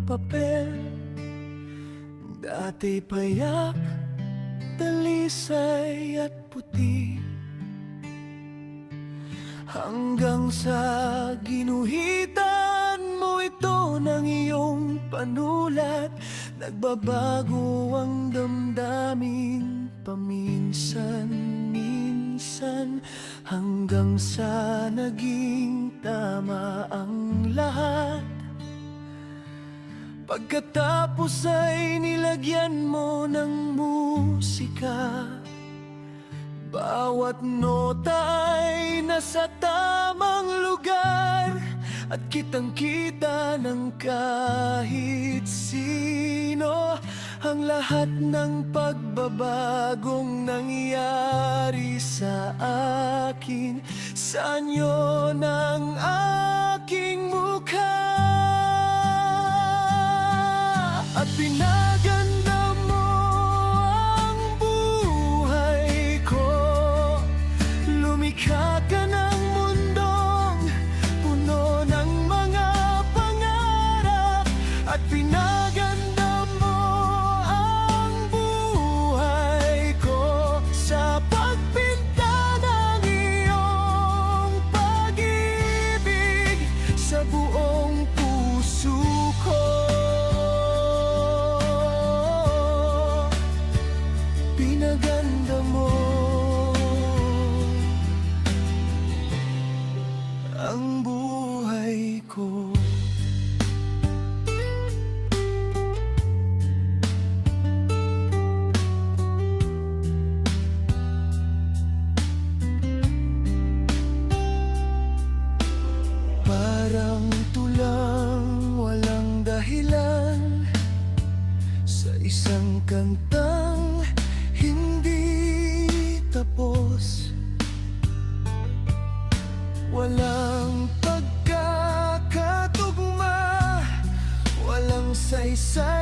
papel. Dati payak, dalisay at puti, hanggang sa ginuhitan mo ito ng iyong panulat. Nagbabago ang damdamin paminsan-minsan, hanggang sa naging tama ang lahat. Pagkatapos ay nilagyan mo ng musika, bawat nota ay nasa tamang lugar, at kitang-kita ng kahit sino ang lahat ng pagbabagong nangyari sa akin, sa anyo ng aking mukha. At pinaganda mo ang buhay ko, lumikha ka ng mundong puno ng mga pangarap. At pinaganda mo ang buhay ko sa pagpinta ng iyong pag-ibig sa buong puso ko. Pinaganda mo ang buhay ko. Parang tulang walang dahilan sa isang kantang hindi tapos. Walang pagkakatugma, walang saysay